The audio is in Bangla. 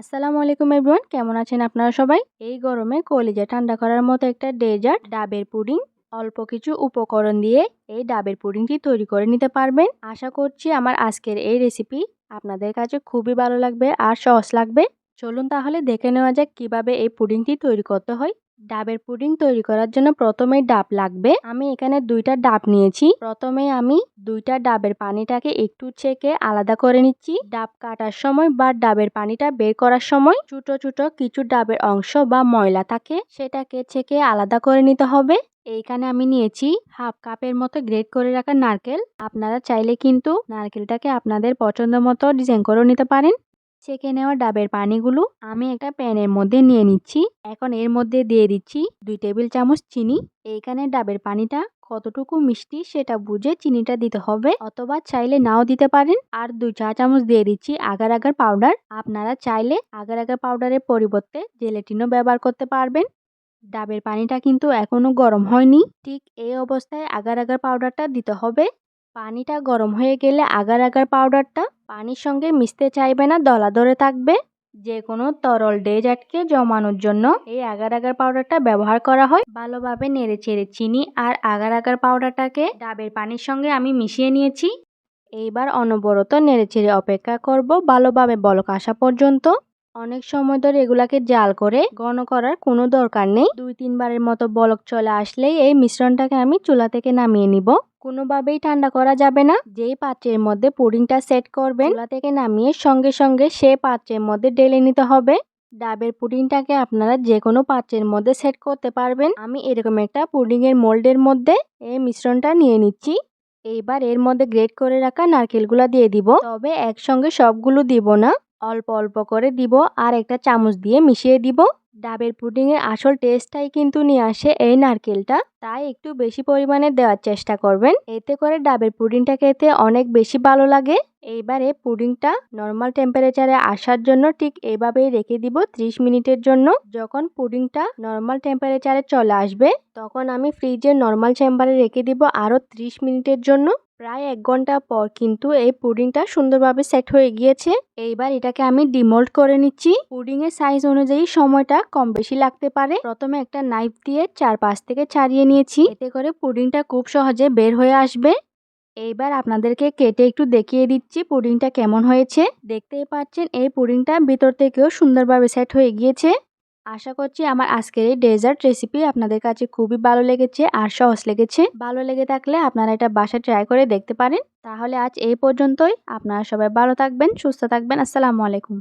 আসসালামু আলাইকুম এভরিওয়ান, কেমন আছেন আপনারা সবাই? এই গরমে কলিজা ঠান্ডা করার মতো একটা ডেজার্ট ডাবের পুডিং। অল্প কিছু উপকরণ দিয়ে এই ডাবের পুডিংটি তৈরি করে নিতে পারবেন। আশা করছি আমার আজকের এই রেসিপি আপনাদের কাছে খুবই ভালো লাগবে আর সহজ লাগবে। চলুন তাহলে দেখে নেওয়া যাক কিভাবে এই পুডিংটি তৈরি করতে হয়। ডাবের পুডিং তৈরি করার জন্য প্রথমেই ডাব লাগবে। আমি এখানে 2টা ডাব নিয়েছি। প্রথমে আমি 2টা ডাবের পানিটাকে একটু ছেঁকে আলাদা করে নিচ্ছি। ডাব কাটার সময় বা ডাবের পানিটা বের করার সময় ছোট ছোট কিছু ডাবের অংশ বা ময়লা থাকে, সেটাকে ছেঁকে আলাদা করে নিতে হবে। এইখানে আমি নিয়েছি হাফ কাপের মতো গ্রেট করে রাখা নারকেল। আপনারা চাইলে কিন্তু নারকেলটাকে আপনাদের পছন্দ মতো ডিজাইন করে নিতে পারেন। ছেঁকে নেওয়া ডাবের পানিগুলো আমি একটা প্যানের মধ্যে নিয়ে নিচ্ছি। এখন এর মধ্যে দিয়ে দিচ্ছি 2 টেবিল চামচ চিনি। এইখানে ডাবের পানিটা কতটুকু মিষ্টি সেটা বুঝে চিনিটা দিতে হবে, অথবা চাইলে নাও দিতে পারেন। আর 2 চা চামচ দিয়ে দিচ্ছি আগার আগার পাউডার। আপনারা চাইলে আগার আগার পাউডারের পরিবর্তে জেলেটিনও ব্যবহার করতে পারবেন। ডাবের পানিটা কিন্তু এখনো গরম হয়নি। ঠিক এই অবস্থায় আগার আগার পাউডারটা দিতে হবে। পানিটা গরম হয়ে গেলে আগার আগার পাউডারটা পানির সঙ্গে মিশতে চাইবে না, দলা ধরে থাকবে। যে কোনো তরল ডেজার্টকে জমানোর জন্য এই আগার আগার পাউডারটা ব্যবহার করা হয়। ভালোভাবে নেড়ে চেড়ে চিনি আর আগার আগার পাউডারটাকে ডাবের পানির সঙ্গে আমি মিশিয়ে নিয়েছি। এইবার অনবরত নেড়ে চেড়ে অপেক্ষা করব ভালোভাবে বলক আসা পর্যন্ত। অনেক সময় ধরে এগুলাকে জাল করে ঘন করার কোনো দরকার নেই। 2-3 বারের মতো বলক চলে আসলেই এই মিশ্রণটাকে আমি চুলা থেকে নামিয়ে নিব। কোনোভাবেই ঠান্ডা করা যাবে না। যেই পাত্রের মধ্যে পুডিংটা সেট করবেন চুলা থেকে নামিয়ে সঙ্গে সঙ্গে সেই পাত্রের মধ্যে ঢেলে নিতে হবে। ডাবের পুডিংটাকে আপনারা যে কোনো পাত্রের মধ্যে সেট করতে পারবেন। আমি এরকম একটা পুডিংয়ের মোল্ডের মধ্যে এই মিশ্রণটা নিয়ে নিচ্ছি। এইবার এর মধ্যে গ্রেট করে রাখা নারকেলগুলো দিয়ে দিব, তবে একসঙ্গে সবগুলো দিব না, অল্প অল্প করে দিব আর একটা চামচ দিয়ে মিশিয়ে দিব। ডাবের পুডিংয়ের আসল টেস্টটাই কিন্তু নিয়ে আসে এই নারকেলটা, তাই একটু বেশি পরিমাণে দেওয়ার চেষ্টা করবেন। এতে করে ডাবের পুডিংটা খেতে অনেক বেশি ভালো লাগে। এইবারে পুডিংটা নর্মাল টেম্পারেচারে আসার জন্য ঠিক এভাবেই রেখে দিব 30 মিনিটের জন্য। যখন পুডিংটা নর্মাল টেম্পারেচারে চলে আসবে তখন আমি ফ্রিজের নর্মাল চেম্বারে রেখে দিব আরও 30 মিনিটের জন্য। প্রায় 1 ঘন্টা পর কিন্তু এই পুডিংটা সুন্দরভাবে সেট হয়ে গিয়েছে। এইবার এটাকে আমি ডিমোল্ড করে নিচ্ছি। পুডিং এর সাইজ অনুযায়ী সময়টা কম বেশি লাগতে পারে। প্রথমে একটা নাইফ দিয়ে চারপাশ থেকে ছাড়িয়ে নিয়েছি, এতে করে পুডিংটা খুব সহজে বের হয়ে আসবে। এইবার আপনাদেরকে কেটে একটু দেখিয়ে দিচ্ছি পুডিংটা কেমন হয়েছে। দেখতেই পাচ্ছেন এই পুডিংটা ভিতর থেকেও সুন্দরভাবে সেট হয়ে গিয়েছে। আশা করছি আমার আজকের এই ডেজার্ট রেসিপি আপনাদের কাছে খুবই ভালো লেগেছে আর সহজ লেগেছে। ভালো লেগে থাকলে আপনারা এটা বাসায় ট্রাই করে দেখতে পারেন। তাহলে আজ এই পর্যন্তই। আপনারা সবাই ভালো থাকবেন, সুস্থ থাকবেন। আসসালামু আলাইকুম।